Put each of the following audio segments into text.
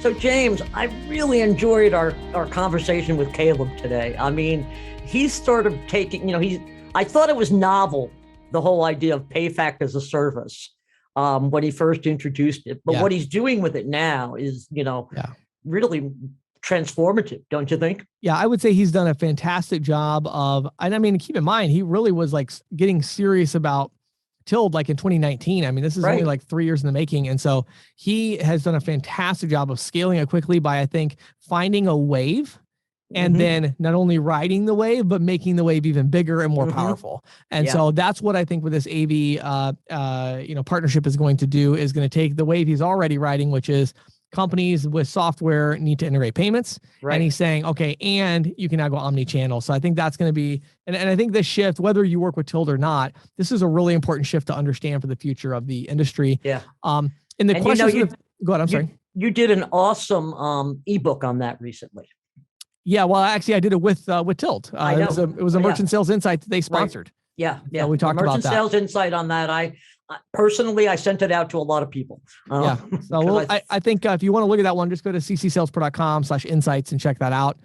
So James, I really enjoyed our conversation with Caleb today. I mean, he's sort of taking, I thought it was novel, the whole idea of PayFac-as-a-Service when he first introduced it. But what he's doing with it now is, really transformative, don't you think? Yeah, I would say he's done a fantastic job of, and I mean, keep in mind, he really was like getting serious about Tilled like in 2019. I mean, this is only like 3 years in the making. And so he has done a fantastic job of scaling it quickly by, I think, finding a wave and then not only riding the wave, but making the wave even bigger and more powerful. And so that's what I think with this Aevi, partnership is going to do, is going to take the wave he's already riding, which is companies with software need to integrate payments. And he's saying, okay, and you can now go omni-channel. So I think that's going to be, and I think this shift, whether you work with Tilled or not, this is a really important shift to understand for the future of the industry. Yeah. And the question, go ahead, I'm sorry. You did an awesome ebook on that recently. Yeah, well, actually, I did it with Tilled. It was a Merchant Sales Insight that they sponsored. Yeah. So we talked about that. Merchant Sales Insight on that. I personally sent it out to a lot of people. So I think if you want to look at that one, just go to ccsalespro.com/insights and check that out.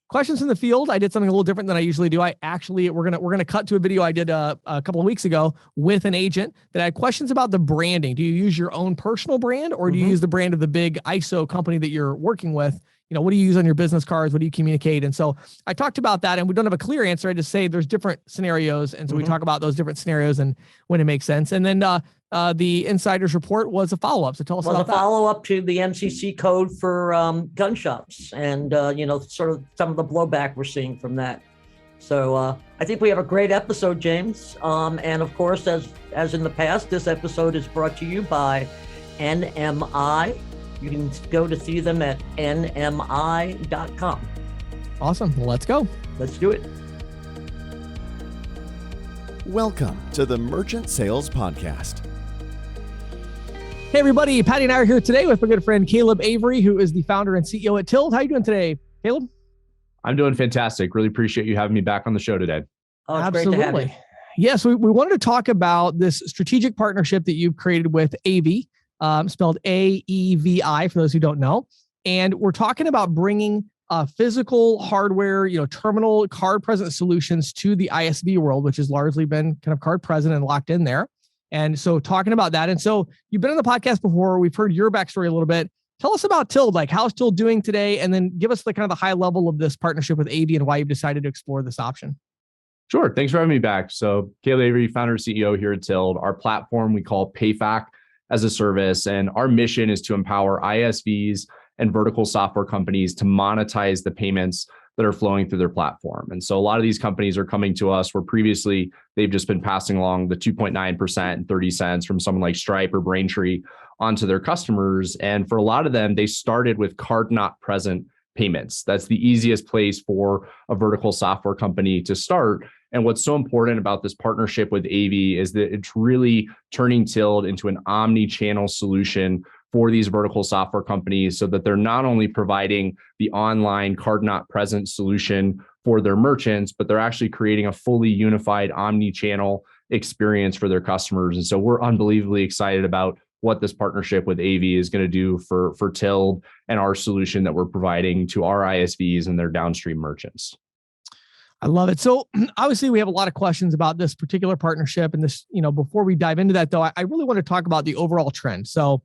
Questions in the field. I did something a little different than I usually do. We're gonna cut to a video I did a couple of weeks ago with an agent that had questions about the branding. Do you use your own personal brand, or do you use the brand of the big ISO company that you're working with? What do you use on your business cards? What do you communicate? And so I talked about that, and we don't have a clear answer. I just say there's different scenarios. And so we talk about those different scenarios and when it makes sense. And then the Insider's Report was a follow-up. So tell us about that. Was a follow-up to the MCC code for gun shops and, sort of some of the blowback we're seeing from that. So I think we have a great episode, James. And of course, as in the past, this episode is brought to you by NMI. You can go to see them at nmi.com. Awesome. Well, let's go. Let's do it. Welcome to the Merchant Sales Podcast. Hey, everybody. Patti and I are here today with my good friend Caleb Avery, who is the founder and CEO at Tilled. How are you doing today, Caleb? I'm doing fantastic. Really appreciate you having me back on the show today. Oh, it's great to have you. Yes, we wanted to talk about this strategic partnership that you've created with Aevi. Spelled Aevi for those who don't know. And we're talking about bringing physical hardware, terminal card present solutions to the ISV world, which has largely been kind of card present and locked in there. And so talking about that. And so you've been on the podcast before. We've heard your backstory a little bit. Tell us about Tilled, like how's Tilled doing today? And then give us the kind of the high level of this partnership with Aevi and why you've decided to explore this option. Sure. Thanks for having me back. So Caleb Avery, founder and CEO here at Tilled. Our platform we call PayFac-as-a-Service. And our mission is to empower ISVs and vertical software companies to monetize the payments that are flowing through their platform. And so a lot of these companies are coming to us where previously they've just been passing along the 2.9% and 30 cents from someone like Stripe or Braintree onto their customers. And for a lot of them, they started with card not present payments. That's the easiest place for a vertical software company to start. And what's so important about this partnership with Aevi is that it's really turning Tilled into an omni-channel solution for these vertical software companies so that they're not only providing the online card not present solution for their merchants, but they're actually creating a fully unified omni-channel experience for their customers. And so we're unbelievably excited about what this partnership with Aevi is going to do for Tilled and our solution that we're providing to our ISVs and their downstream merchants. I love it. So obviously we have a lot of questions about this particular partnership and this, before we dive into that though, I really want to talk about the overall trend. So,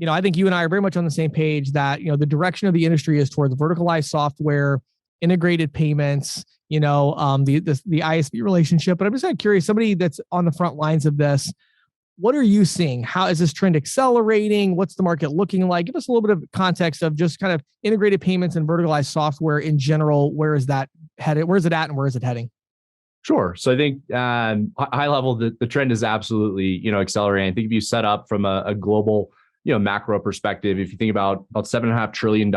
I think you and I are very much on the same page that, the direction of the industry is towards verticalized software, integrated payments, the ISV relationship. But I'm just kind of curious, somebody that's on the front lines of this, what are you seeing? How is this trend accelerating? What's the market looking like? Give us a little bit of context of just kind of integrated payments and verticalized software in general. Where is that headed? Where is it at and where is it heading? Sure. So I think high level, the trend is absolutely, accelerating. I think if you set up from a global, macro perspective, if you think about $7.5 trillion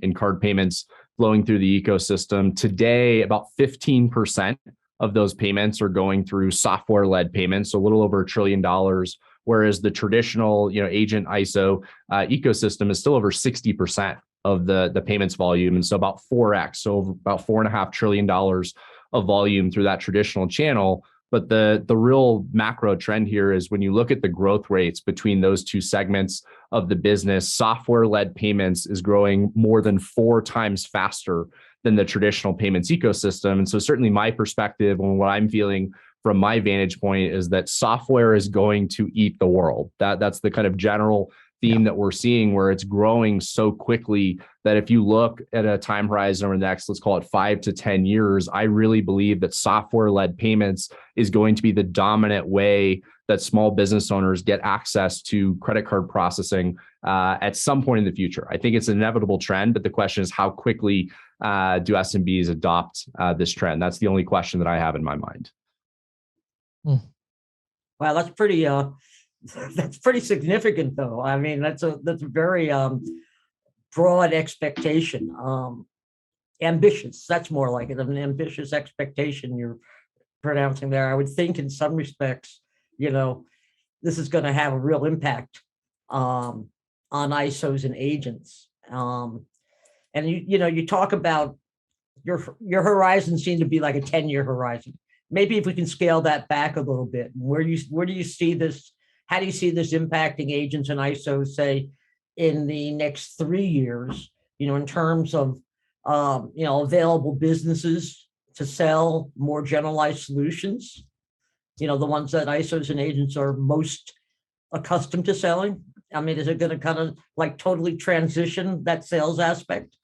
in card payments flowing through the ecosystem today, about 15% of those payments are going through software-led payments, so a little over $1 trillion, whereas the traditional, agent ISO ecosystem is still over 60% of the payments volume, and so about 4x, so about $4.5 trillion of volume through that traditional channel. But the real macro trend here is when you look at the growth rates between those two segments of the business, software-led payments is growing more than 4 times faster than the traditional payments ecosystem. And so certainly my perspective and what I'm feeling from my vantage point is that software is going to eat the world. That's the kind of general theme that we're seeing, where it's growing so quickly that if you look at a time horizon over the next, let's call it 5 to 10 years, I really believe that software-led payments is going to be the dominant way that small business owners get access to credit card processing at some point in the future. I think it's an inevitable trend, but the question is how quickly do SMBs adopt this trend? That's the only question that I have in my mind. Wow, that's pretty that's pretty significant, though. I mean, that's a very broad expectation. Ambitious. That's more like it. An ambitious expectation you're pronouncing there. I would think, in some respects, this is going to have a real impact on ISOs and agents. And you talk about your horizon seemed to be like a 10-year horizon. Maybe if we can scale that back a little bit, where do you see this? How do you see this impacting agents and ISOs, say, in the next 3 years? In terms of available businesses to sell more generalized solutions. The ones that ISOs and agents are most accustomed to selling. I mean, is it going to kind of like totally transition that sales aspect,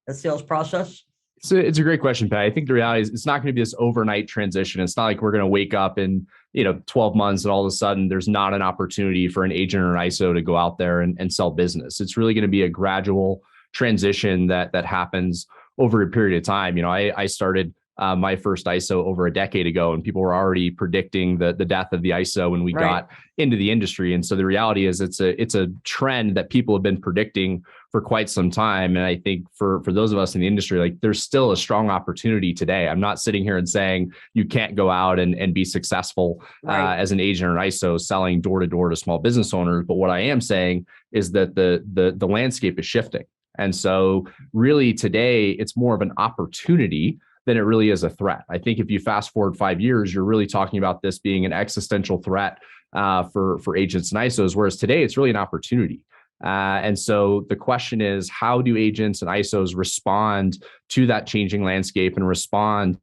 that sales process? So it's a great question, Pat. I think the reality is it's not going to be this overnight transition. It's not like we're going to wake up in 12 months and all of a sudden there's not an opportunity for an agent or an ISO to go out there and sell business. It's really going to be a gradual transition that happens over a period of time. I started my first ISO over a decade ago, and people were already predicting the death of the ISO when we got into the industry. And so the reality is it's a trend that people have been predicting for quite some time. And I think for those of us in the industry, like, there's still a strong opportunity today. I'm not sitting here and saying you can't go out and be successful as an agent or an ISO selling door to door to small business owners. But what I am saying is that the landscape is shifting. And so really today, it's more of an opportunity than it really is a threat. I think if you fast forward 5 years, you're really talking about this being an existential threat for agents and ISOs, whereas today it's really an opportunity. And so the question is, how do agents and ISOs respond to that changing landscape and respond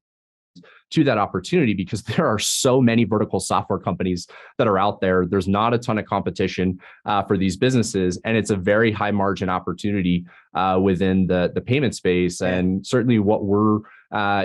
to that opportunity? Because there are so many vertical software companies that are out there. There's not a ton of competition for these businesses, and it's a very high margin opportunity within the payment space. And certainly what we're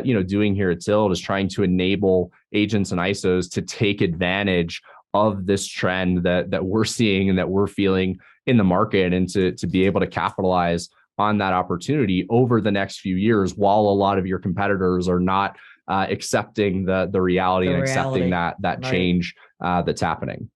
doing here at Tilt is trying to enable agents and ISOs to take advantage of this trend that we're seeing and that we're feeling in the market, and to be able to capitalize on that opportunity over the next few years, while a lot of your competitors are not accepting the reality and accepting that change that's happening.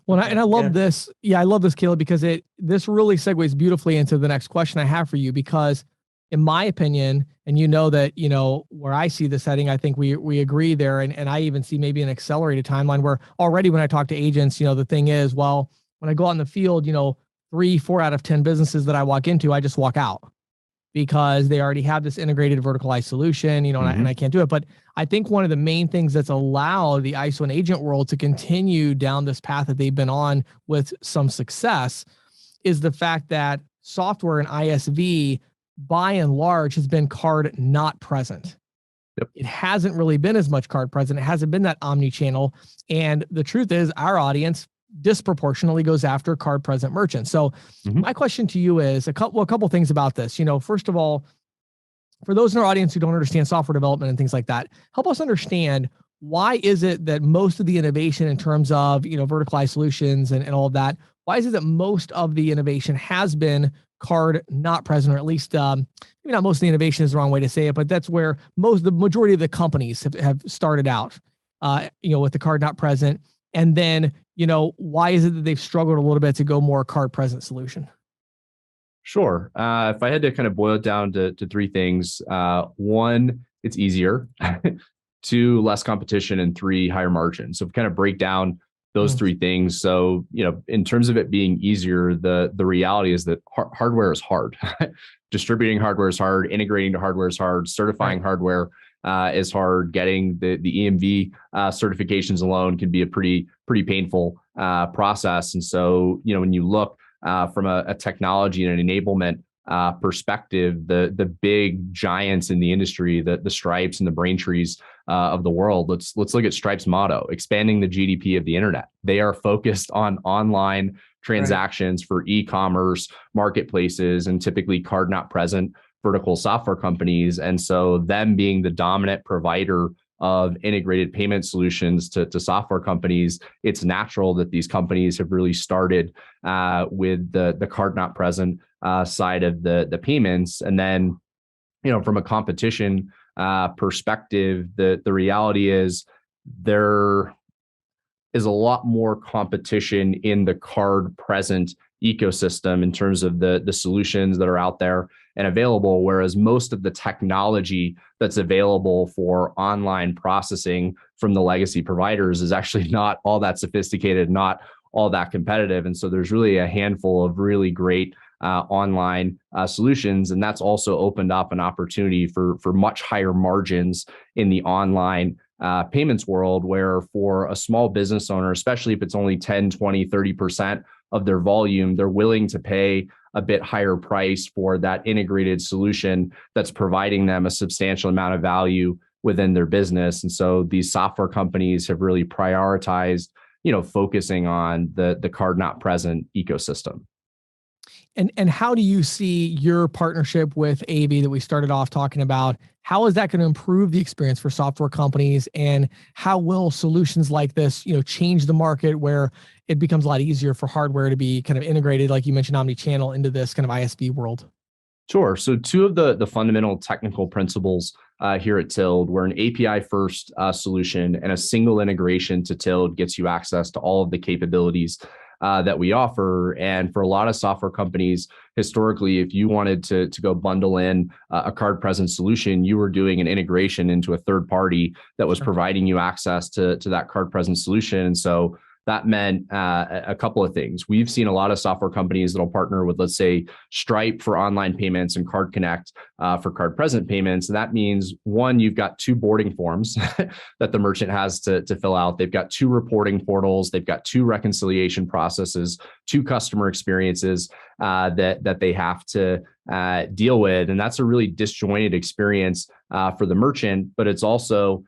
Well, and I love this. Yeah, I love this, Caleb, because this really segues beautifully into the next question I have for you. Because in my opinion, and that, where I see this heading, I think we agree there. And I even see maybe an accelerated timeline where already when I talk to agents, the thing is, well, when I go out in the field, 3-4 out of 10 businesses that I walk into, I just walk out because they already have this integrated verticalized solution, and I can't do it. But I think one of the main things that's allowed the ISO and agent world to continue down this path that they've been on with some success is the fact that software and ISV, by and large, has been card not present. Yep. It hasn't really been as much card present. It hasn't been that omni-channel. And the truth is, our audience disproportionately goes after card present merchants. So my question to you is a couple things about this. First of all, for those in our audience who don't understand software development and things like that, help us understand, why is it that most of the innovation in terms of, verticalized solutions and all of that, why is it that most of the innovation has been card not present, or at least maybe not most of the innovation is the wrong way to say it, but that's where the majority of the companies have started out, with the card not present. And then, why is it that they've struggled a little bit to go more card present solution? Sure. If I had to kind of boil it down to 3 things, 1, it's easier. 2, less competition, and 3, higher margin. So if we kind of break down those 3 things. So, in terms of it being easier, the reality is that hardware is hard. Distributing hardware is hard. Integrating to hardware is hard. Certifying hardware is hard. Getting the EMV certifications alone can be a pretty painful process. And so, when you look from a technology and an enablement perspective, the big giants in the industry, the Stripes and the Braintrees of the world. Let's look at Stripe's motto: expanding the GDP of the internet. They are focused on online transactions for e-commerce marketplaces and typically card not present vertical software companies. And so them being the dominant provider of integrated payment solutions to software companies, it's natural that these companies have really started with the card not present side of the payments. And then, from a competition perspective, the reality is there is a lot more competition in the card present ecosystem in terms of the solutions that are out there and available, whereas most of the technology that's available for online processing from the legacy providers is actually not all that sophisticated, not all that competitive. And so there's really a handful of really great online solutions. And that's also opened up an opportunity for much higher margins in the online payments world, where for a small business owner, especially if it's only 10, 20, 30% of their volume, they're willing to pay a bit higher price for that integrated solution that's providing them a substantial amount of value within their business. And so these software companies have really prioritized, focusing on the card not present ecosystem. And how do you see your partnership with Aevi that we started off talking about? How is that going to improve the experience for software companies? And how will solutions like this, change the market where it becomes a lot easier for hardware to be kind of integrated, like you mentioned, omnichannel, into this kind of ISV world? Sure. So two of the fundamental technical principles here at Tilled, we're an API first solution, and a single integration to Tilled gets you access to all of the capabilities that we offer. And for a lot of software companies, historically, if you wanted to go bundle in a card present solution, you were doing an integration into a third party that was providing you access to that card present solution. And so that meant a couple of things. We've seen a lot of software companies that'll partner with, let's say, Stripe for online payments and Card Connect for card present payments. And that means, one, you've got two boarding forms that the merchant has to fill out. They've got two reporting portals. They've got two reconciliation processes, two customer experiences that they have to deal with. And that's a really disjointed experience for the merchant, but it's also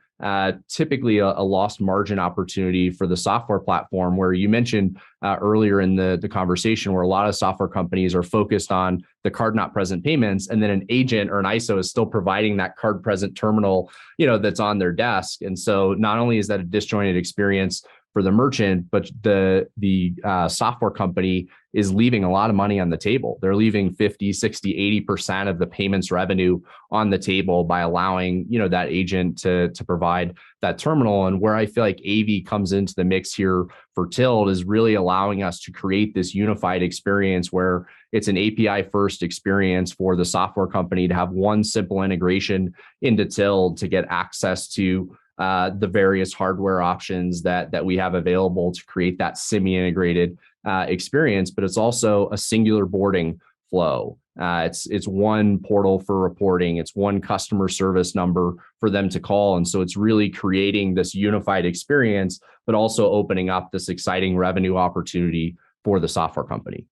typically a lost margin opportunity for the software platform, where you mentioned earlier in the conversation, where a lot of software companies are focused on the card not present payments, and then an agent or an ISO is still providing that card present terminal, that's on their desk. And so not only is that a disjointed experience for the merchant, but the software company is leaving a lot of money on the table. They're leaving 50, 60, 80% of the payments revenue on the table by allowing, that agent to provide that terminal. And where I feel like Aevi comes into the mix here for Tilled is really allowing us to create this unified experience where it's an API first experience for the software company to have one simple integration into Tilled to get access to the various hardware options that we have available to create that semi-integrated experience. But it's also a singular boarding flow. It's one portal for reporting. It's one customer service number for them to call. And so it's really creating this unified experience, but also opening up this exciting revenue opportunity for the software company.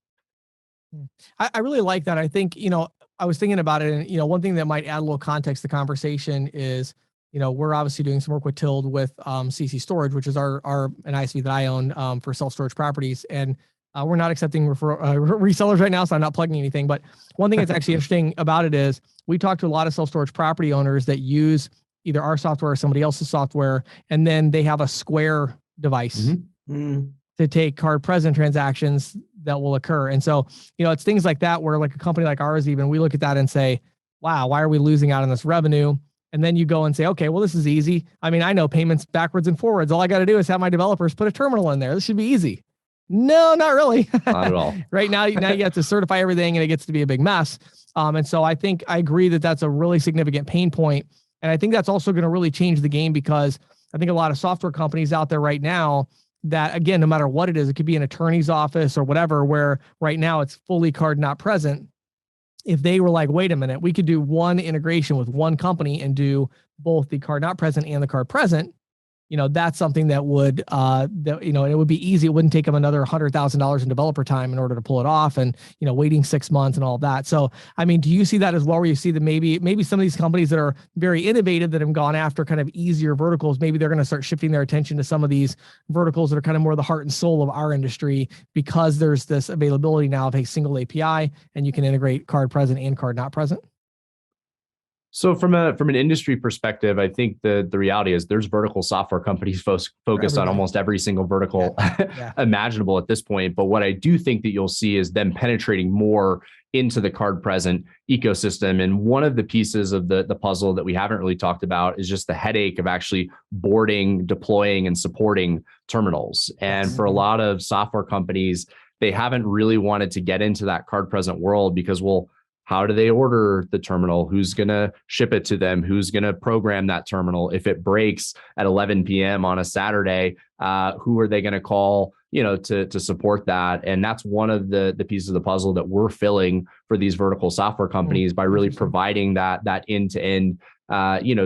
I really like that. I think, I was thinking about it, and, one thing that might add a little context to the conversation is, we're obviously doing some work with Tilled with CC Storage, which is an ISV that I own for self-storage properties. And we're not accepting resellers right now, so I'm not plugging anything. But one thing that's actually interesting about it is we talk to a lot of self-storage property owners that use either our software or somebody else's software, and then they have a Square device to take card present transactions that will occur. And so, it's things like that where, like, a company like ours, even, we look at that and say, wow, why are we losing out on this revenue? And then you go and say, okay, well, this is easy. I mean, I know payments backwards and forwards. All I got to do is have my developers put a terminal in there. This should be easy. No, not really. Not at all. Right now you have to certify everything, and it gets to be a big mess. And so I think I agree that that's a really significant pain point. And I think that's also going to really change the game, because I think a lot of software companies out there right now that, again, no matter what it is, it could be an attorney's office or whatever, where right now it's fully card not present. if they were like, wait a minute, we could do one integration with one company and do both the card not present and the card present, that's something that would, it would be easy. It wouldn't take them another $100,000 in developer time in order to pull it off, and, waiting 6 months and all of that. So, I mean, do you see that as well, where you see that maybe some of these companies that are very innovative, that have gone after kind of easier verticals, maybe they're going to start shifting their attention to some of these verticals that are kind of more the heart and soul of our industry, because there's this availability now of a single API and you can integrate card present and card not present? So from an industry perspective, I think the reality is there's vertical software companies focused on almost every single vertical imaginable at this point. But what I do think that you'll see is them penetrating more into the card present ecosystem. And one of the pieces of the puzzle that we haven't really talked about is just the headache of actually boarding, deploying, and supporting terminals. And for a lot of software companies, they haven't really wanted to get into that card present world because, well, how do they order the terminal? Who's going to ship it to them? Who's going to program that terminal? If it breaks at 11 p.m. on a Saturday, who are they going to call, to support that? And that's one of the pieces of the puzzle that we're filling for these vertical software companies by really providing that end-to-end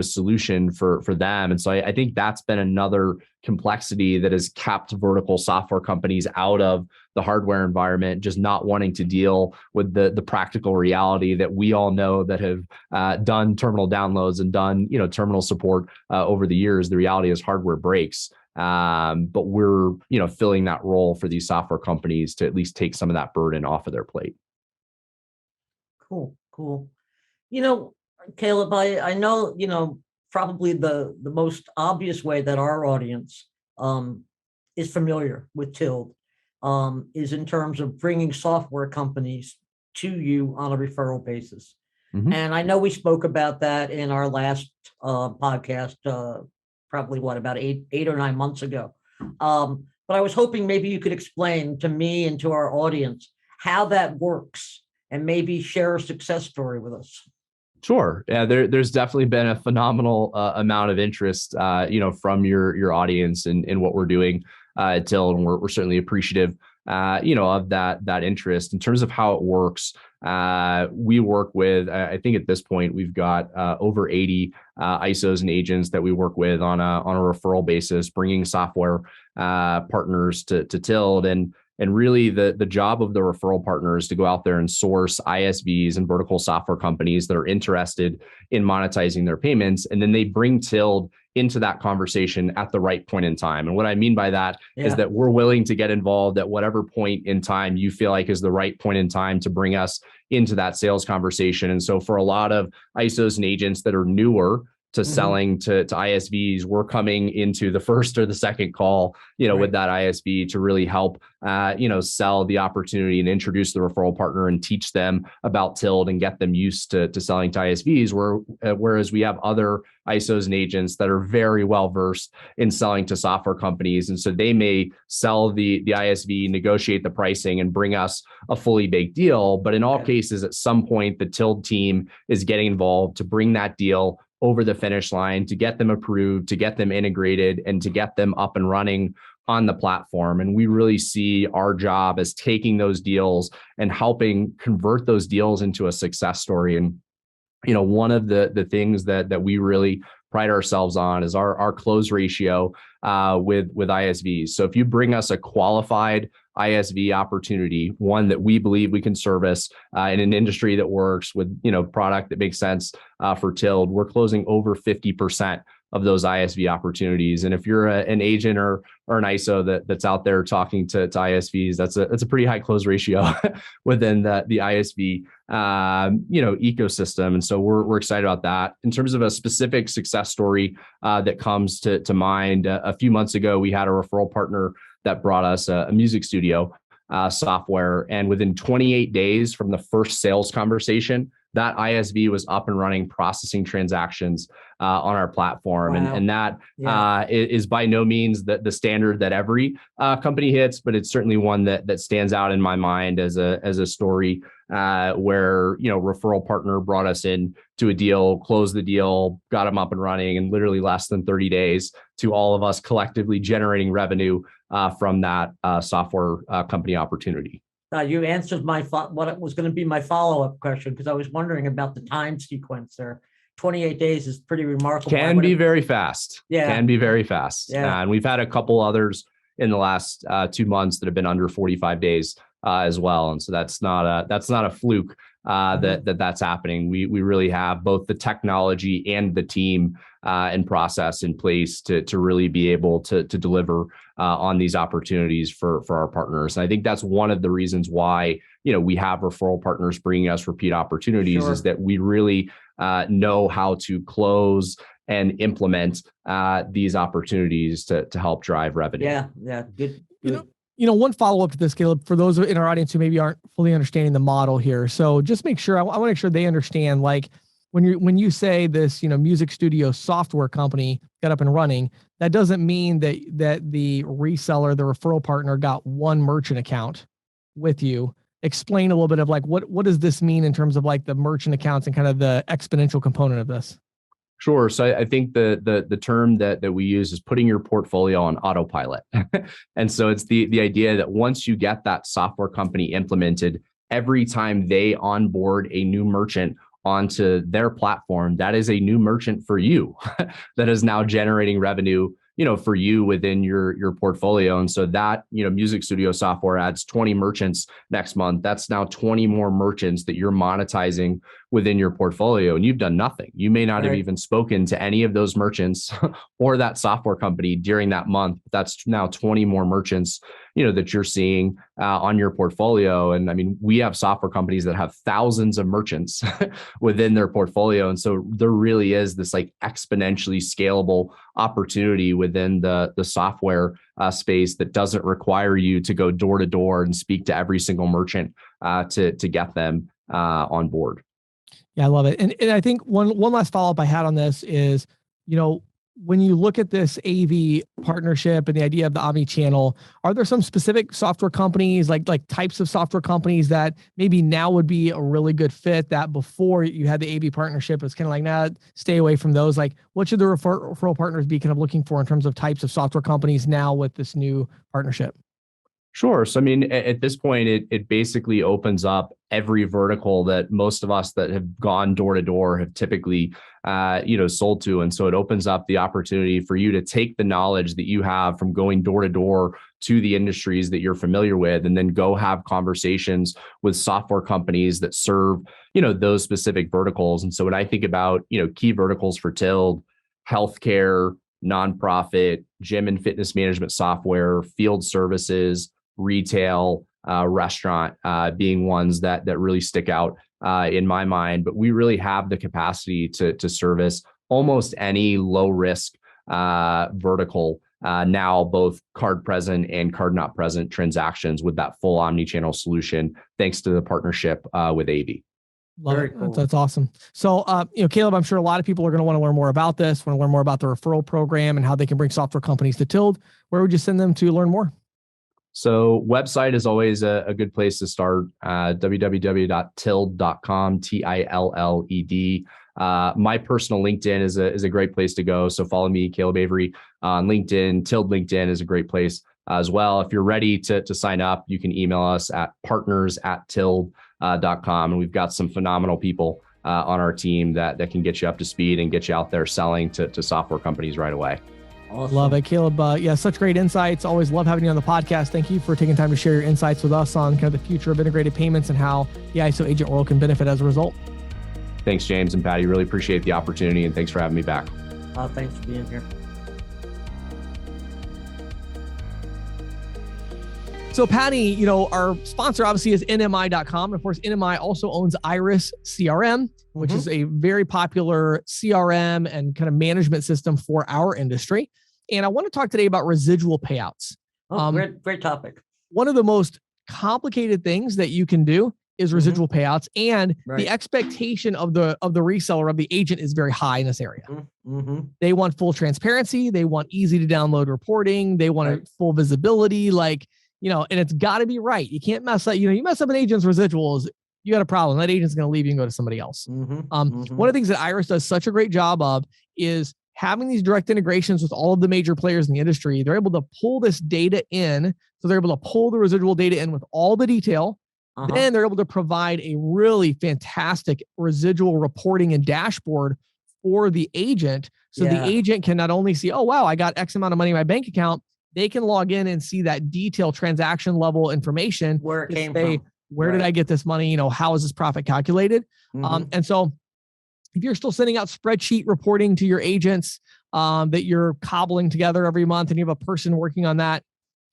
solution for them. And so I think that's been another complexity that has kept vertical software companies out of the hardware environment, just not wanting to deal with the practical reality that we all know that have done terminal downloads and done terminal support over the years. The reality is hardware breaks. But we're filling that role for these software companies to at least take some of that burden off of their plate. Cool. Caleb, I know, probably the most obvious way that our audience is familiar with Tilled is in terms of bringing software companies to you on a referral basis. Mm-hmm. And I know we spoke about that in our last podcast, probably about eight or 9 months ago. But I was hoping maybe you could explain to me and to our audience how that works and maybe share a success story with us. Sure. Yeah, there's definitely been a phenomenal amount of interest, from your audience in what we're doing at Tilled, and we're certainly appreciative, of that interest. In terms of how it works, we work with, I think at this point we've got over 80 ISOs and agents that we work with on a referral basis, bringing software partners to Tilled. And really the job of the referral partner is to go out there and source ISVs and vertical software companies that are interested in monetizing their payments. And then they bring Tilled into that conversation at the right point in time. And what I mean by that is that we're willing to get involved at whatever point in time you feel like is the right point in time to bring us into that sales conversation. And so for a lot of ISOs and agents that are newer to selling to ISVs, we're coming into the first or the second call, with that ISV to really help, sell the opportunity and introduce the referral partner and teach them about Tilled and get them used to selling to ISVs. Whereas we have other ISOs and agents that are very well versed in selling to software companies, and so they may sell the ISV, negotiate the pricing, and bring us a fully baked deal. But in all cases, at some point, the Tilled team is getting involved to bring that deal over the finish line, to get them approved, to get them integrated, and to get them up and running on the platform. And we really see our job as taking those deals and helping convert those deals into a success story. And one of the things that we really pride ourselves on is our close ratio with ISVs. So if you bring us a qualified ISV opportunity, one that we believe we can service in an industry that works with product that makes sense for Tilled, we're closing over 50% of those ISV opportunities. And if you're an agent or an ISO that's out there talking to ISVs, that's a pretty high close ratio within the ISV ecosystem. And so we're excited about that. In terms of a specific success story that comes to mind, a few months ago we had a referral partner that brought us a music studio software, and within 28 days from the first sales conversation, that ISV was up and running, processing transactions on our platform. Wow. And that is by no means the standard that every company hits, but it's certainly one that stands out in my mind as a story where referral partner brought us in to a deal, closed the deal, got them up and running in literally less than 30 days, to all of us collectively generating revenue from that software company opportunity. You answered what it was going to be my follow-up question, because I was wondering about the time sequence there. 28 days is pretty remarkable. Can be very fast. Yeah. Can be very fast. Yeah. And we've had a couple others in the last 2 months that have been under 45 days as well. And so that's not a fluke that's happening. We really have both the technology and the team and process in place to really be able to deliver on these opportunities for our partners. And I think that's one of the reasons why, we have referral partners bringing us repeat opportunities. Sure. Is that we really know how to close and implement these opportunities to help drive revenue. Yeah, good. One follow-up to this, Caleb, for those in our audience who maybe aren't fully understanding the model here. So just make sure, I want to make sure they understand, like when you say this, music studio software company got up and running, that doesn't mean that the reseller, the referral partner, got one merchant account with you. Explain a little bit of like, what does this mean in terms of like the merchant accounts and kind of the exponential component of this? Sure. So I think the term that we use is putting your portfolio on autopilot. And so it's the idea that once you get that software company implemented, every time they onboard a new merchant onto their platform, that is a new merchant for you that is now generating revenue, for you within your portfolio. And so that, music studio software adds 20 merchants next month. That's now 20 more merchants that you're monetizing within your portfolio, and you've done nothing. You may not have even spoken to any of those merchants or that software company during that month. That's now 20 more merchants, that you're seeing on your portfolio. And I mean, we have software companies that have thousands of merchants within their portfolio. And so there really is this like exponentially scalable opportunity within the software space that doesn't require you to go door to door and speak to every single merchant to get them on board. Yeah, I love it. And I think one last follow-up I had on this is, when you look at this Aevi partnership and the idea of the omnichannel, are there some specific software companies, like types of software companies that maybe now would be a really good fit that before you had the Aevi partnership, it's kind of like, nah, stay away from those? Like, what should the referral partners be kind of looking for in terms of types of software companies now with this new partnership? Sure. So, I mean, at this point, it basically opens up every vertical that most of us that have gone door to door have typically, sold to. And so it opens up the opportunity for you to take the knowledge that you have from going door to door to the industries that you're familiar with, and then go have conversations with software companies that serve, those specific verticals. And so when I think about, key verticals for Tilled, healthcare, nonprofit, gym and fitness management software, field services, retail, restaurant, being ones that really stick out in my mind. But we really have the capacity to service almost any low risk vertical now, both card present and card not present transactions with that full omnichannel solution, thanks to the partnership with Aevi. Love it. Cool. That's awesome. So, Caleb, I'm sure a lot of people are going to want to learn more about this, want to learn more about the referral program and how they can bring software companies to Tilled. Where would you send them to learn more? So website is always a good place to start, www.tilled.com, TILLED. My personal LinkedIn is a great place to go. So follow me, Caleb Avery, on LinkedIn. Tilled LinkedIn is a great place as well. If you're ready to sign up, you can email us at partners@tilled.com. And we've got some phenomenal people on our team that can get you up to speed and get you out there selling to software companies right away. Awesome. Love it, Caleb. Such great insights. Always love having you on the podcast. Thank you for taking time to share your insights with us on kind of the future of integrated payments and how the ISO agent world can benefit as a result. Thanks, James and Patti. Really appreciate the opportunity, and thanks for having me back. Thanks for being here. So Patti, our sponsor obviously is NMI.com. Of course, NMI also owns Iris CRM, which is a very popular CRM and kind of management system for our industry. And I want to talk today about residual payouts. Great topic. One of the most complicated things that you can do is residual payouts, and the expectation of the reseller, of the agent, is very high in this area. They want full transparency. They want easy to download reporting. They want full visibility, and it's got to be right. You can't mess up. You mess up an agent's residuals, you got a problem. That agent's going to leave you and go to somebody else. One of the things that Iris does such a great job of is having these direct integrations with all of the major players in the industry, they're able to pull this data in. So they're able to pull the residual data in with all the detail. Then they're able to provide a really fantastic residual reporting and dashboard for the agent. So the agent can not only see, oh, wow, I got X amount of money in my bank account. They can log in and see that detailed transaction level information. Where it came from. Where did I get this money? You know, how is this profit calculated? And so if you're still sending out spreadsheet reporting to your agents that you're cobbling together every month and you have a person working on that,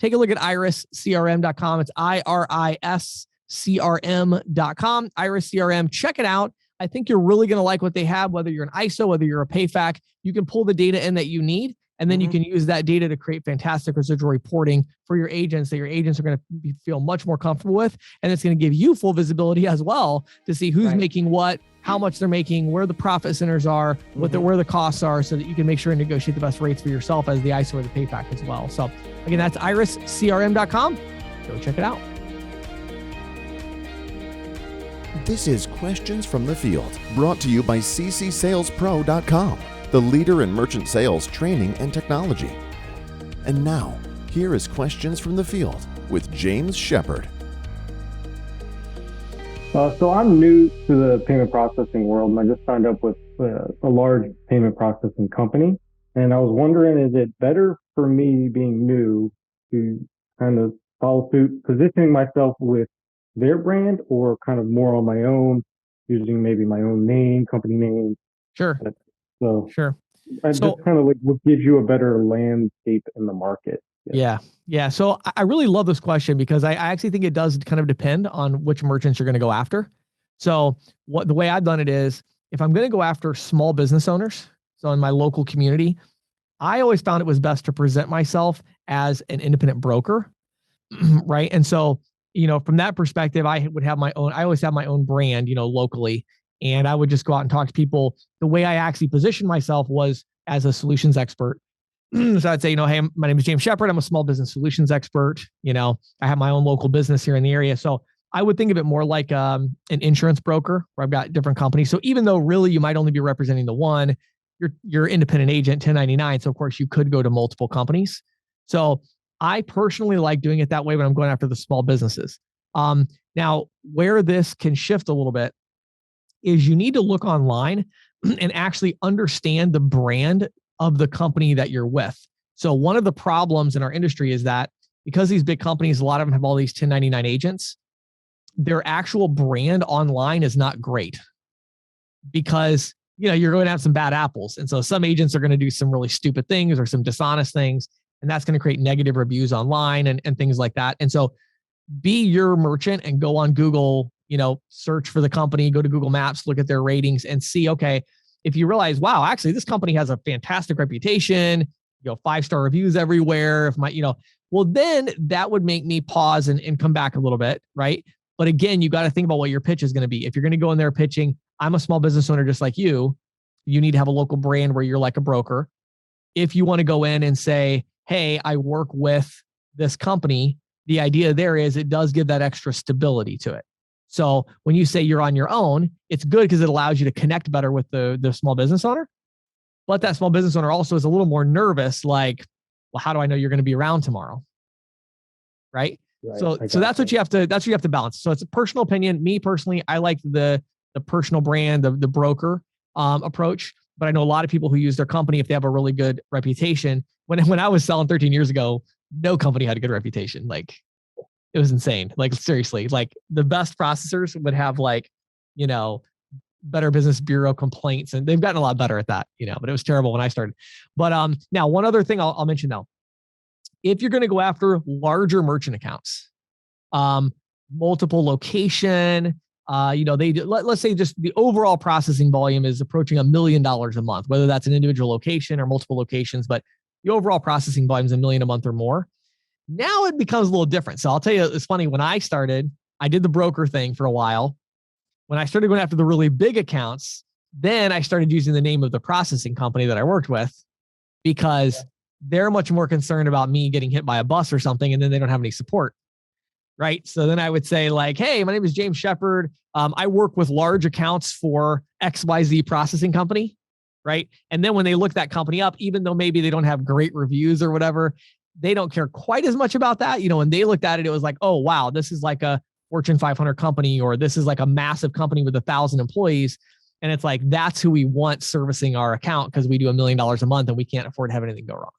take a look at iriscrm.com. It's IRISCRM.com, Iris CRM. Check it out. I think you're really going to like what they have, whether you're an ISO, whether you're a PayFac. You can pull the data in that you need, and then you can use that data to create fantastic residual reporting for your agents that your agents are going to feel much more comfortable with. And it's going to give you full visibility as well to see who's making what, how much they're making, where the profit centers are, where the costs are, so that you can make sure and negotiate the best rates for yourself as the ISO or the PayFac as well. So again, that's iriscrm.com. Go check it out. This is Questions from the Field, brought to you by ccsalespro.com, the leader in merchant sales training and technology. And now, here is Questions from the Field with James Shepard. So I'm new to the payment processing world, and I just signed up with a large payment processing company. And I was wondering, is it better for me being new to kind of follow suit, positioning myself with their brand, or kind of more on my own, using maybe my own name, company name? Sure. So So just kind of like what gives you a better landscape in the market? Yeah. So I really love this question because I actually think it does kind of depend on which merchants you're going to go after. So the way I've done it is, if I'm going to go after small business owners, so in my local community, I always found it was best to present myself as an independent broker, right? And so, from that perspective, I always have my own brand, locally, and I would just go out and talk to people. The way I actually positioned myself was as a solutions expert. So I'd say, hey, my name is James Shepard. I'm a small business solutions expert. I have my own local business here in the area. So I would think of it more like an insurance broker where I've got different companies. So even though really you might only be representing the one, you're independent agent 1099. So of course you could go to multiple companies. So I personally like doing it that way when I'm going after the small businesses. Now, where this can shift a little bit is you need to look online and actually understand the brand of the company that you're with. So one of the problems in our industry is that because these big companies, a lot of them have all these 1099 agents, their actual brand online is not great because, you're going to have some bad apples. And so some agents are going to do some really stupid things or some dishonest things, and that's going to create negative reviews online and things like that. And so be your merchant and go on Google, search for the company, go to Google Maps, look at their ratings and see, okay, if you realize, wow, actually this company has a fantastic reputation, 5-star reviews everywhere. Well, then that would make me pause and come back a little bit, right? But again, you got to think about what your pitch is going to be. If you're going to go in there pitching, I'm a small business owner just like you need to have a local brand where you're like a broker. If you want to go in and say, hey, I work with this company, the idea there is it does give that extra stability to it. So when you say you're on your own, it's good because it allows you to connect better with the small business owner. But that small business owner also is a little more nervous, like, well, how do I know you're going to be around tomorrow? Right. So that's what you have to balance. So it's a personal opinion. Me personally, I like the personal brand, the broker approach. But I know a lot of people who use their company if they have a really good reputation. When I was selling 13 years ago, no company had a good reputation. Like, it was insane. Like, seriously, like the best processors would have Better Business Bureau complaints, and they've gotten a lot better at that, but it was terrible when I started. But now one other thing I'll mention now, if you're going to go after larger merchant accounts, multiple location, let's say just the overall processing volume is approaching $1 million a month, whether that's an individual location or multiple locations, but the overall processing volume is $1 million a month or more. Now it becomes a little different. So I'll tell you, it's funny. When I started, I did the broker thing for a while. When I started going after the really big accounts, then I started using the name of the processing company that I worked with because they're much more concerned about me getting hit by a bus or something, and then they don't have any support. Right. So then I would say like, hey, my name is James Shepard. I work with large accounts for XYZ processing company. right? And then when they look that company up, even though maybe they don't have great reviews or whatever, they don't care quite as much about that. When they looked at it, it was like, oh, wow, this is like a Fortune 500 company, or this is like a massive company with 1,000 employees. And it's like, that's who we want servicing our account because we do $1 million a month and we can't afford to have anything go wrong.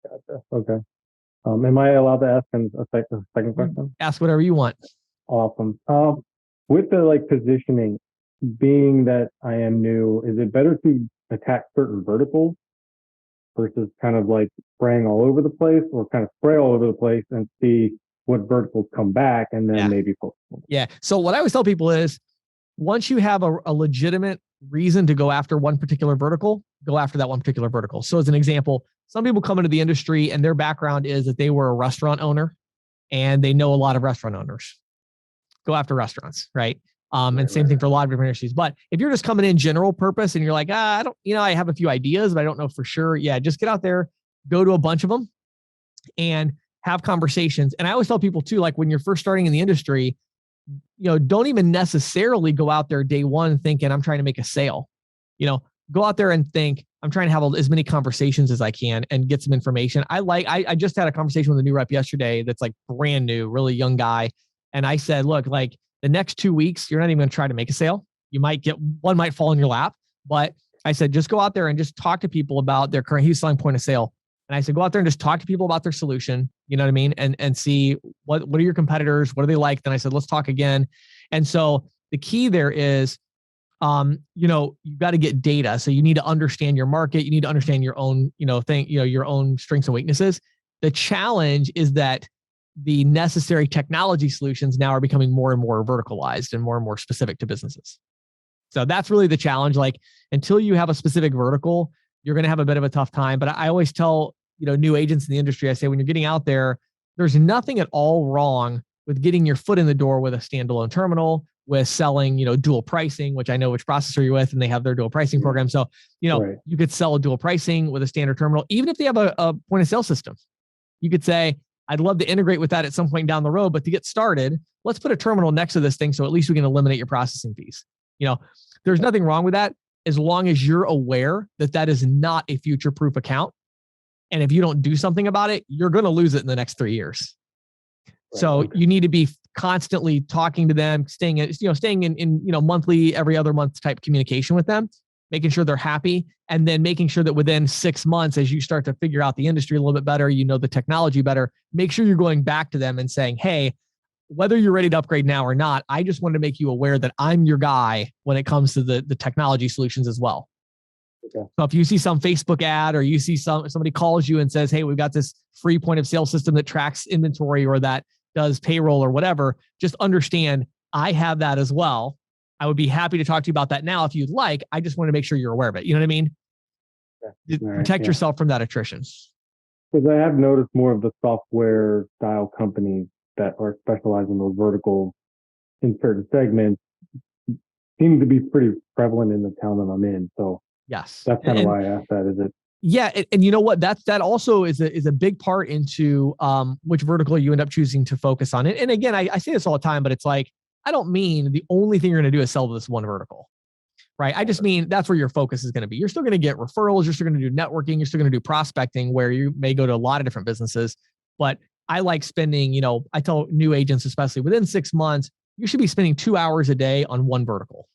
Gotcha. Okay. Am I allowed to ask a second question? Ask whatever you want. Awesome. With the positioning, being that I am new, is it better to attack certain verticals versus kind of like spraying all over the place, or kind of spray all over the place and see what verticals come back and then maybe focus on them? Yeah. So what I always tell people is, once you have a legitimate reason to go after one particular vertical, go after that one particular vertical. So as an example, some people come into the industry and their background is that they were a restaurant owner and they know a lot of restaurant owners. Go after restaurants, right? And same thing for a lot of different industries. But if you're just coming in general purpose and you're like, I don't, I have a few ideas, but I don't know for sure. Yeah, just get out there, go to a bunch of them and have conversations. And I always tell people too, like when you're first starting in the industry, don't even necessarily go out there day one thinking I'm trying to make a sale. Go out there and think I'm trying to have as many conversations as I can and get some information. I just had a conversation with a new rep yesterday that's like brand new, really young guy. And I said, look, like the next 2 weeks, you're not even going to try to make a sale. You might get one, might fall in your lap. But I said, just go out there and just talk to people about their current, he's selling point of sale. And I said, go out there and just talk to people about their solution. You know what I mean? And see what are your competitors? What are they like? Then I said, let's talk again. And so the key there is, you've got to get data. So you need to understand your market. You need to understand your own, your own strengths and weaknesses. The challenge is that the necessary technology solutions now are becoming more and more verticalized and more specific to businesses. So that's really the challenge. Like until you have a specific vertical, you're going to have a bit of a tough time. But I always tell, new agents in the industry, I say, when you're getting out there, there's nothing at all wrong with getting your foot in the door with a standalone terminal, with selling, dual pricing, which I know which processor you're with, and they have their dual pricing program. So, you could sell a dual pricing with a standard terminal, even if they have a point of sale system. You could say, I'd love to integrate with that at some point down the road, but to get started, let's put a terminal next to this thing so at least we can eliminate your processing fees. There's nothing wrong with that as long as you're aware that that is not a future-proof account. And if you don't do something about it, you're going to lose it in the next 3 years. So you need to be constantly talking to them, staying in monthly, every other month type communication with them, making sure they're happy, and then making sure that within 6 months, as you start to figure out the industry a little bit better, the technology better, make sure you're going back to them and saying, hey, whether you're ready to upgrade now or not, I just wanted to make you aware that I'm your guy when it comes to the technology solutions as well. Okay. So if you see some Facebook ad or you see somebody calls you and says, hey, we've got this free point of sale system that tracks inventory or that does payroll or whatever, just understand I have that as well. I would be happy to talk to you about that now if you'd like. I just want to make sure you're aware of it. You know what I mean? Yeah. Protect yourself from that attrition. Because I have noticed more of the software style companies that are specialized in those verticals in certain segments seem to be pretty prevalent in the town that I'm in. So yes, that's kind of why I asked that. Is it? Yeah, and you know what? That also is a big part into which vertical you end up choosing to focus on. And again, I say this all the time, but it's like, I don't mean the only thing you're going to do is sell this one vertical, right? I just mean that's where your focus is going to be. You're still going to get referrals. You're still going to do networking. You're still going to do prospecting, where you may go to a lot of different businesses. But I like spending, I tell new agents, especially within 6 months, you should be spending 2 hours a day on one vertical,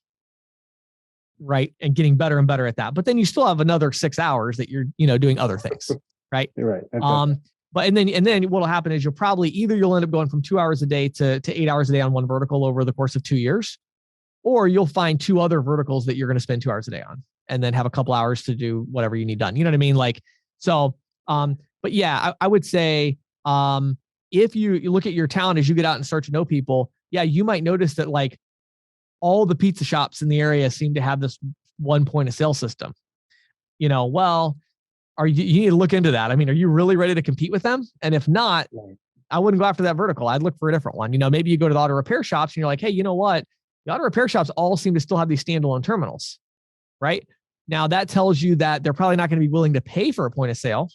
right? And getting better and better at that. But then you still have another 6 hours that you're, doing other things, right? You're right. Okay. But and then what'll happen is you'll end up going from 2 hours a day to 8 hours a day on one vertical over the course of 2 years, or you'll find 2 other verticals that you're going to spend 2 hours a day on, and then have a couple hours to do whatever you need done. You know what I mean? But yeah, I would say, if you look at your talent as you get out and start to know people, yeah, you might notice that like all the pizza shops in the area seem to have this one point of sale system. Well, you need to look into that. I mean, are you really ready to compete with them? And if not, I wouldn't go after that vertical. I'd look for a different one. Maybe you go to the auto repair shops and you're like, hey, you know what? The auto repair shops all seem to still have these standalone terminals, right? Now that tells you that they're probably not going to be willing to pay for a point of sale.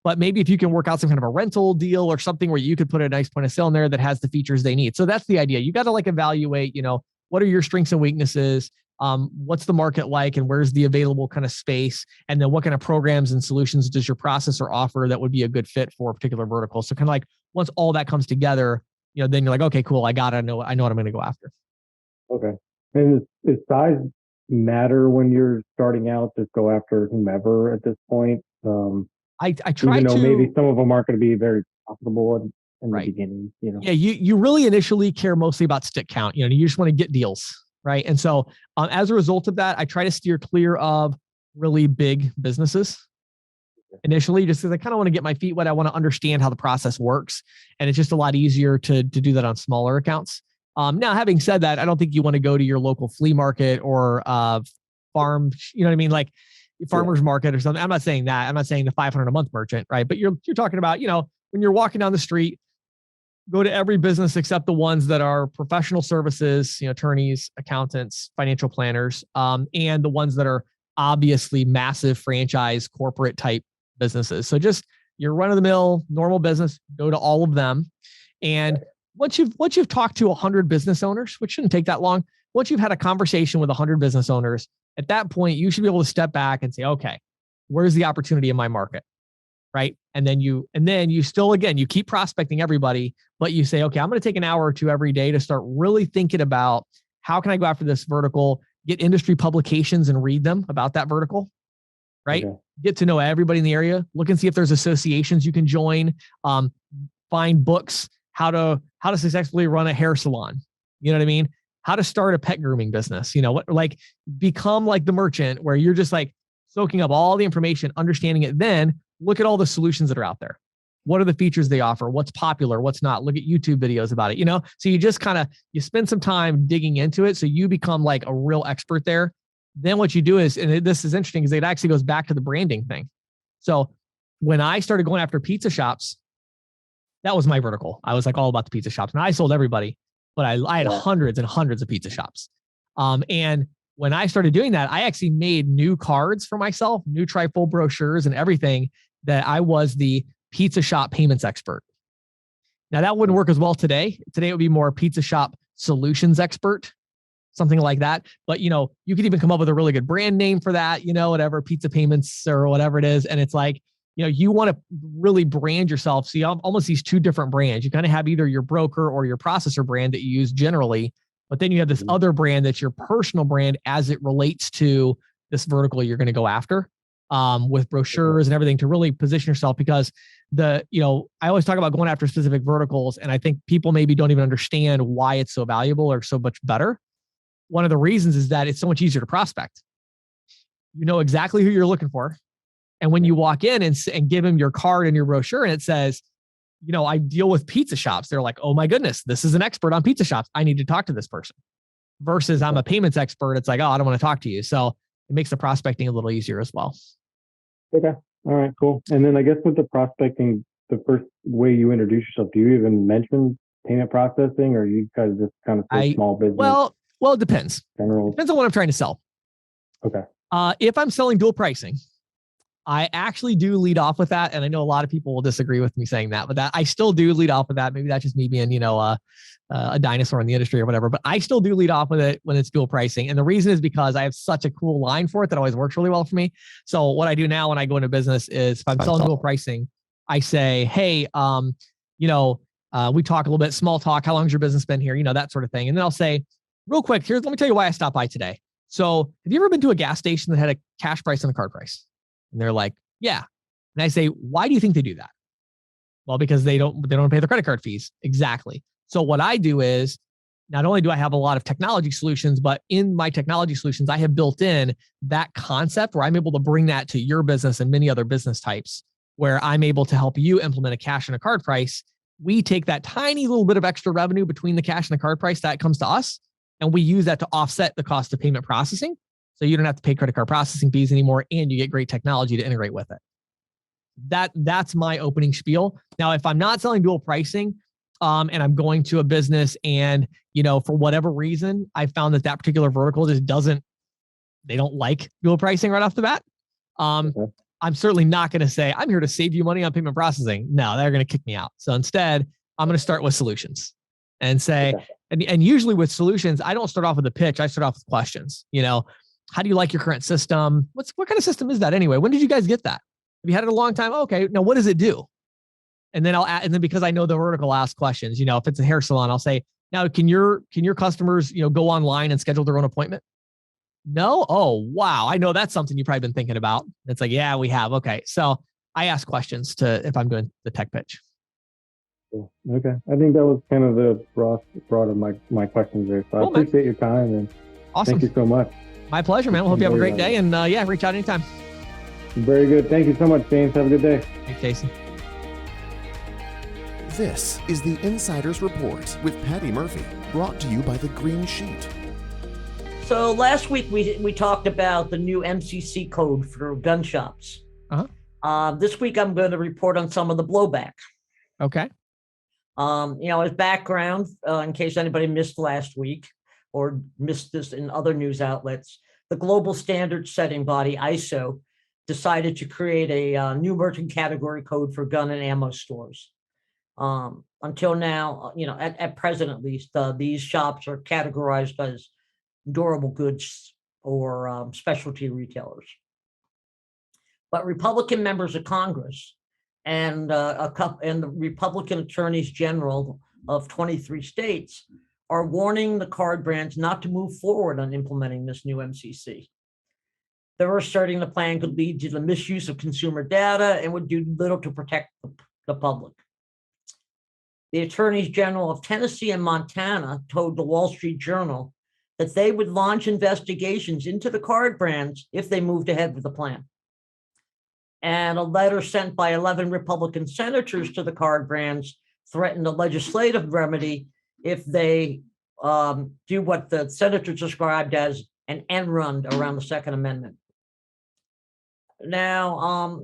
But maybe if you can work out some kind of a rental deal or something where you could put a nice point of sale in there that has the features they need. So that's the idea. You got to evaluate, what are your strengths and weaknesses? what's the market like and where's the available kind of space? And then what kind of programs and solutions does your processor offer that would be a good fit for a particular vertical? So kind of like once all that comes together, then you're like, okay, cool. I know what I'm going to go after. Okay. And is size matter when you're starting out? Just go after whomever at this point. I try even though to, maybe some of them aren't going to be very profitable in right. the beginning. Yeah, you really initially care mostly about stick count. You just want to get deals, right? And so as a result of that, I try to steer clear of really big businesses initially, just because I kind of want to get my feet wet. I want to understand how the process works, and it's just a lot easier to do that on smaller accounts. Now, having said that, I don't think you want to go to your local flea market or farm. You know what I mean, like farmers market or something. I'm not saying that. I'm not saying the $500 a month merchant, right? But you're talking about when you're walking down the street, go to every business except the ones that are professional services, attorneys, accountants, financial planners, and the ones that are obviously massive franchise corporate type businesses. So just your run of the mill normal business, go to all of them. And once you've talked to 100 business owners, which shouldn't take that long, once you've had a conversation with 100 business owners, at that point, you should be able to step back and say, okay, where's the opportunity in my market? Right. And then you still, again, you keep prospecting everybody, but you say, okay, I'm going to take an hour or two every day to start really thinking about how can I go after this vertical, get industry publications and read them about that vertical, right? Okay. Get to know everybody in the area, look and see if there's associations you can join, find books, how to successfully run a hair salon. You know what I mean? How to start a pet grooming business, become like the merchant where you're just like soaking up all the information, understanding it, then look at all the solutions that are out there. What are the features they offer? What's popular? What's not? Look at YouTube videos about it, So you just you spend some time digging into it. So you become like a real expert there. Then what you do is, and this is interesting because it actually goes back to the branding thing. So when I started going after pizza shops, that was my vertical. I was like all about the pizza shops and I sold everybody, but I had hundreds and hundreds of pizza shops. And when I started doing that, I actually made new cards for myself, new trifold brochures and everything that I was the pizza shop payments expert. Now that wouldn't work as well today. Today it would be more pizza shop solutions expert, something like that. But you could even come up with a really good brand name for that, whatever, pizza payments or whatever it is. And it's like, you want to really brand yourself. So you have almost these two different brands. You kind of have either your broker or your processor brand that you use generally, but then you have this other brand that's your personal brand as it relates to this vertical you're going to go after, with brochures and everything to really position yourself. Because I always talk about going after specific verticals, and I think people maybe don't even understand why it's so valuable or so much better. One of the reasons is that it's so much easier to prospect. You know exactly who you're looking for. And when you walk in and give them your card and your brochure and it says, I deal with pizza shops, they're like, oh my goodness, this is an expert on pizza shops. I need to talk to this person. Versus I'm a payments expert. It's like, oh, I don't want to talk to you. So it makes the prospecting a little easier as well. Okay. All right, cool. And then I guess with the prospecting, the first way you introduce yourself, do you even mention payment processing, or you guys just kind of say small business? Well, it depends. General. Depends on what I'm trying to sell. Okay. If I'm selling dual pricing, I actually do lead off with that. And I know a lot of people will disagree with me saying that, but I still do lead off with that. Maybe that's just me being, a dinosaur in the industry or whatever, but I still do lead off with it when it's dual pricing. And the reason is because I have such a cool line for it that always works really well for me. So what I do now when I go into business is if I'm selling dual pricing, I say, hey, we talk a little bit, small talk. How long's your business been here? That sort of thing. And then I'll say, real quick, let me tell you why I stopped by today. So have you ever been to a gas station that had a cash price and a card price? And they're like, yeah. And I say, why do you think they do that? Well, because they don't pay their credit card fees. Exactly. So what I do is not only do I have a lot of technology solutions, but in my technology solutions, I have built in that concept where I'm able to bring that to your business and many other business types where I'm able to help you implement a cash and a card price. We take that tiny little bit of extra revenue between the cash and the card price that comes to us, and we use that to offset the cost of payment processing. So you don't have to pay credit card processing fees anymore, and you get great technology to integrate with it. That's my opening spiel. Now, if I'm not selling dual pricing, and I'm going to a business and, for whatever reason, I found that particular vertical just they don't like dual pricing right off the bat. Okay. I'm certainly not going to say, I'm here to save you money on payment processing. No, they're going to kick me out. So instead, I'm going to start with solutions and say, And usually with solutions, I don't start off with a pitch. I start off with questions. How do you like your current system? What kind of system is that anyway? When did you guys get that? Have you had it a long time? Okay. Now what does it do? And then and then because I know the vertical, I'll ask questions. If it's a hair salon, I'll say, now can your customers, go online and schedule their own appointment? No? Oh, wow. I know that's something you've probably been thinking about. It's like, yeah, we have. Okay. So I ask questions if I'm doing the tech pitch. Cool. Okay. I think that was kind of the broad of my questions there. So cool, I appreciate your time and awesome. Thank you so much. My pleasure, man. We'll hope you have a great day and reach out anytime. Very good. Thank you so much, James. Have a good day. Thanks, Jason. This is the Insider's Report with Patti Murphy, brought to you by The Green Sheet. So last week we talked about the new MCC code for gun shops. This week I'm going to report on some of the blowback. Okay. As background, in case anybody missed last week or missed this in other news outlets, the global standard setting body, ISO, decided to create a new merchant category code for gun and ammo stores. Until now, at present at least, these shops are categorized as durable goods or specialty retailers. But Republican members of Congress and the Republican attorneys general of 23 states are warning the card brands not to move forward on implementing this new MCC. They're asserting the plan could lead to the misuse of consumer data and would do little to protect the public. The attorneys general of Tennessee and Montana told the Wall Street Journal that they would launch investigations into the card brands if they moved ahead with the plan. And a letter sent by 11 Republican senators to the card brands threatened a legislative remedy if they do what the senators described as an end run around the Second Amendment. Now,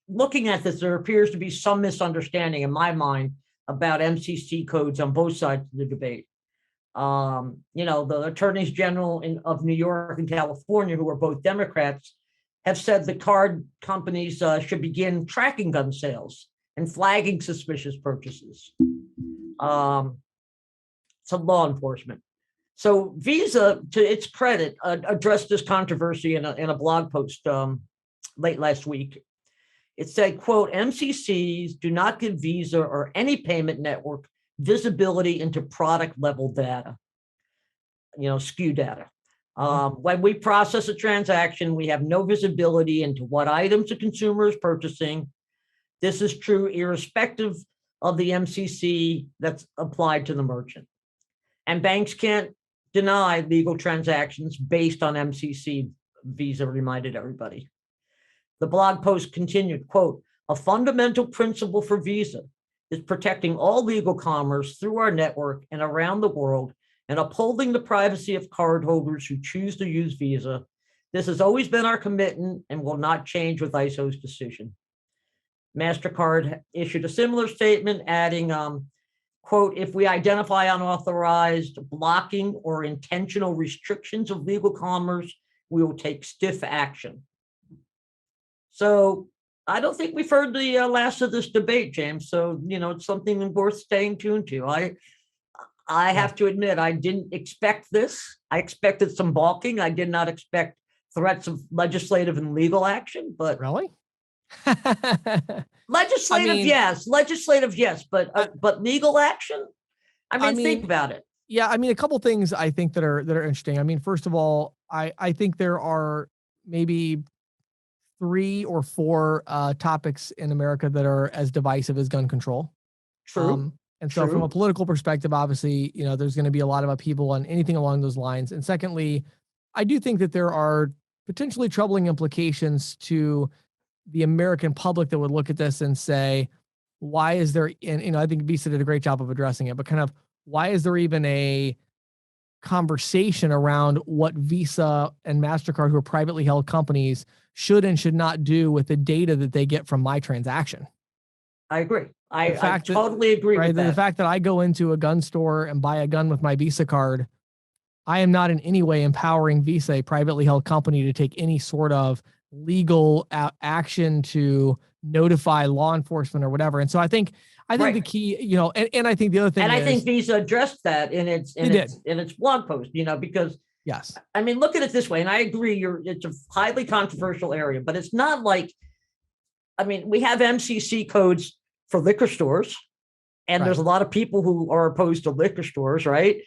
looking at this, there appears to be some misunderstanding in my mind about MCC codes on both sides of the debate. The attorneys general of New York and California, who are both Democrats, have said the card companies should begin tracking gun sales and flagging suspicious purchases to law enforcement. So Visa, to its credit, addressed this controversy in a blog post late last week. It said, quote, MCCs do not give Visa or any payment network visibility into product level data, SKU data. When we process a transaction, we have no visibility into what items a consumer is purchasing. This is true irrespective of the MCC that's applied to the merchant. And banks can't deny legal transactions based on MCC, Visa reminded everybody. The blog post continued, quote, a fundamental principle for Visa is protecting all legal commerce through our network and around the world and upholding the privacy of cardholders who choose to use Visa. This has always been our commitment and will not change with ISO's decision. MasterCard issued a similar statement, adding, quote, if we identify unauthorized blocking or intentional restrictions of legal commerce, we will take stiff action. So I don't think we've heard the last of this debate, James. So, it's something worth staying tuned to. I have to admit, I didn't expect this. I expected some balking. I did not expect threats of legislative and legal action, but really? Legislative, yes, but legal action? Think about it. Yeah, a couple things I think that are interesting. First of all, I think there are maybe 3 or 4 topics in America that are as divisive as gun control. True. And so from a political perspective, obviously, there's going to be a lot of upheaval on anything along those lines. And secondly, I do think that there are potentially troubling implications to the American public that would look at this and say, why is there, and I think Visa did a great job of addressing it, but kind of why is there even a conversation around what Visa and MasterCard, who are privately held companies, should and should not do with the data that they get from my transaction? I agree. I totally agree with that. The fact that I go into a gun store and buy a gun with my Visa card, I am not in any way empowering Visa, a privately held company, to take any sort of legal action to notify law enforcement or whatever. And so I think I think the key, and I think the other thing I think Visa addressed that in its blog post, because yes, I mean, look at it this way, and I agree, it's a highly controversial area, but it's not like, I mean, we have MCC codes for liquor stores, and there's a lot of people who are opposed to liquor stores, right?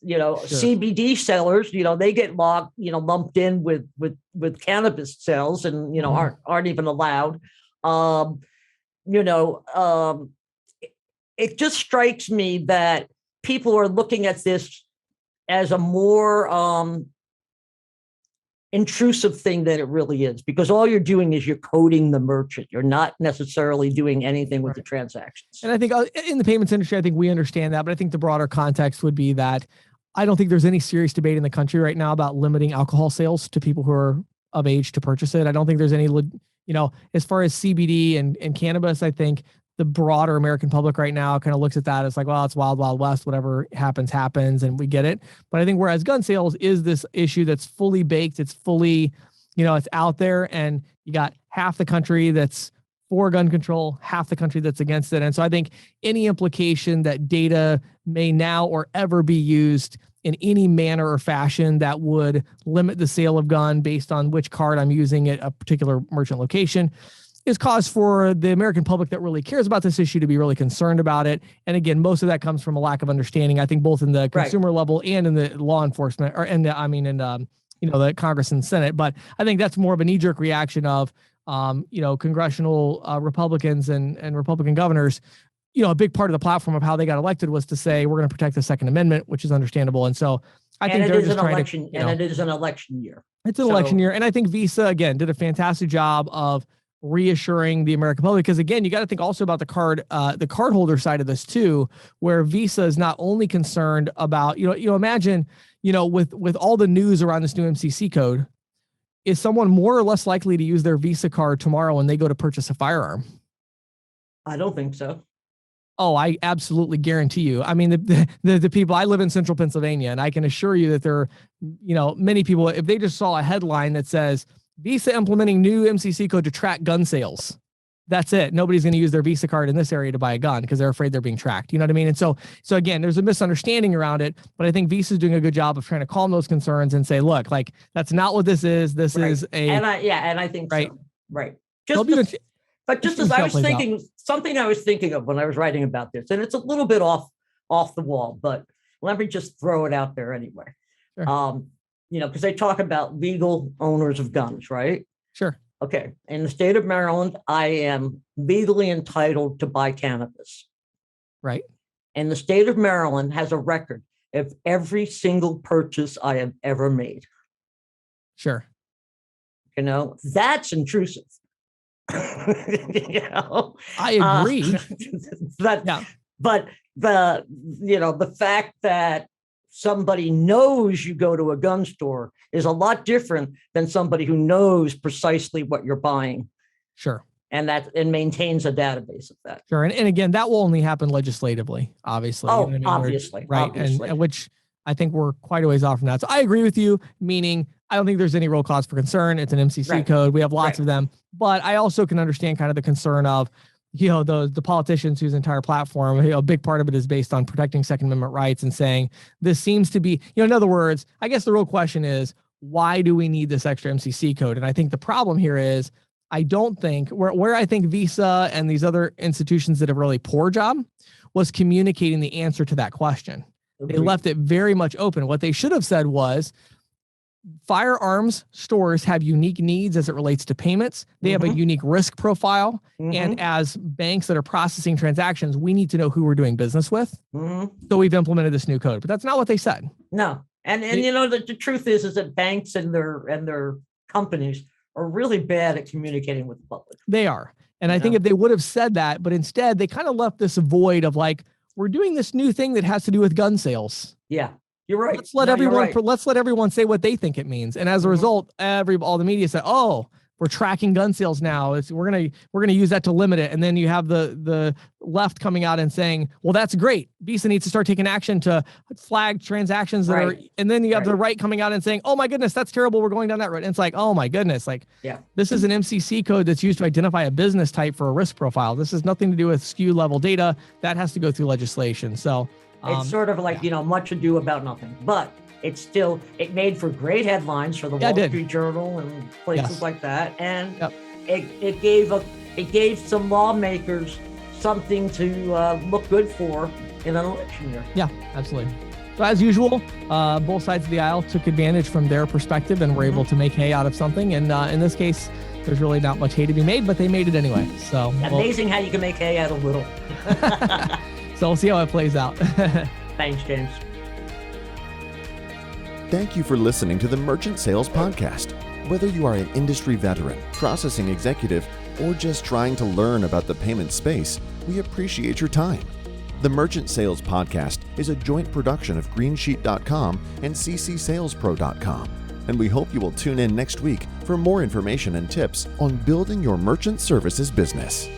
Sure. CBD sellers, they get lumped in with cannabis sales, and aren't even allowed. It just strikes me that people are looking at this as a more intrusive thing than it really is, because all you're doing is you're coding the merchant. You're not necessarily doing anything with the transactions. And I think in the payments industry, I think we understand that, but I think the broader context would be that I don't think there's any serious debate in the country right now about limiting alcohol sales to people who are of age to purchase it. I don't think there's any, as far as CBD and cannabis, I think the broader American public right now kind of looks at that as like, well, it's wild, wild west, whatever happens, and we get it. But I think whereas gun sales is this issue that's fully baked, it's fully, it's out there, and you got half the country that's for gun control, half the country that's against it. And so I think any implication that data may now or ever be used in any manner or fashion that would limit the sale of gun based on which card I'm using at a particular merchant location is cause for the American public that really cares about this issue to be really concerned about it. And again, most of that comes from a lack of understanding, I think, both in the consumer level and in the law enforcement, the Congress and Senate. But I think that's more of a knee-jerk reaction of, congressional Republicans and Republican governors. A big part of the platform of how they got elected was to say, we're going to protect the Second Amendment, which is understandable. And so I think they're just trying to, and it is an election year. It's an election year. And I think Visa, again, did a fantastic job of reassuring the American public, because again, you got to think also about the cardholder side of this too, where Visa is not only concerned about, imagine, with all the news around this new MCC code, is someone more or less likely to use their Visa card tomorrow when they go to purchase a firearm? I don't think so. Oh, I absolutely guarantee you. I mean, the people, I live in central Pennsylvania, and I can assure you that there are, many people, if they just saw a headline that says Visa implementing new MCC code to track gun sales, that's it. Nobody's going to use their Visa card in this area to buy a gun because they're afraid they're being tracked. You know what I mean? And so again, there's a misunderstanding around it, but I think Visa is doing a good job of trying to calm those concerns and say, look, like, that's not what this is. This is a, and I think right. So. Right. Just as I was thinking, something I was thinking of when I was writing about this, and it's a little bit off the wall, but let me just throw it out there anyway. Sure. Because they talk about legal owners of guns, right? Sure. Okay. In the state of Maryland, I am legally entitled to buy cannabis. Right. And the state of Maryland has a record of every single purchase I have ever made. Sure. That's intrusive. I agree. But the fact that somebody knows you go to a gun store is a lot different than somebody who knows precisely what you're buying. Sure. And maintains a database of that. Sure. And again, that will only happen legislatively, obviously. Oh, obviously. Right. Obviously. And which I think we're quite a ways off from that. So I agree with you, meaning I don't think there's any real cause for concern. It's an MCC code. We have lots of them. But I also can understand kind of the concern of, the politicians whose entire platform, a big part of it is based on protecting Second Amendment rights and saying this seems to be, in other words, I guess the real question is, why do we need this extra MCC code? And I think the problem here is, I don't think where I think Visa and these other institutions that have really poor job was communicating the answer to that question. Agreed. They left it very much open. What they should have said was, firearms stores have unique needs as it relates to payments. They have a unique risk profile. And as banks that are processing transactions, we need to know who we're doing business with. So we've implemented this new code, but that's not what they said. No. And the truth is that banks and their companies are really bad at communicating with the public. They are. And I think if they would have said that, but instead they kind of left this void of like, we're doing this new thing that has to do with gun sales. Yeah. You're right. Let's let everyone say what they think it means. And as a result, all the media said, oh, we're tracking gun sales now. We're gonna use that to limit it. And then you have the left coming out and saying, well, that's great. Visa needs to start taking action to flag transactions that are, and then you have the right coming out and saying, oh my goodness, that's terrible. We're going down that road. And it's like, oh my goodness, like this is an MCC code that's used to identify a business type for a risk profile. This has nothing to do with SKU level data. That has to go through legislation. So it's sort of like, much ado about nothing, but it made for great headlines for the Wall Street Journal and places like that. And it gave some lawmakers something to look good for in an election year. Yeah, absolutely. So as usual, both sides of the aisle took advantage from their perspective and were able to make hay out of something. And in this case, there's really not much hay to be made, but they made it anyway. So amazing how you can make hay out of little. So we'll see how it plays out. Thanks, James. Thank you for listening to the Merchant Sales Podcast. Whether you are an industry veteran, processing executive, or just trying to learn about the payment space, we appreciate your time. The Merchant Sales Podcast is a joint production of greensheet.com and ccsalespro.com, and we hope you will tune in next week for more information and tips on building your merchant services business.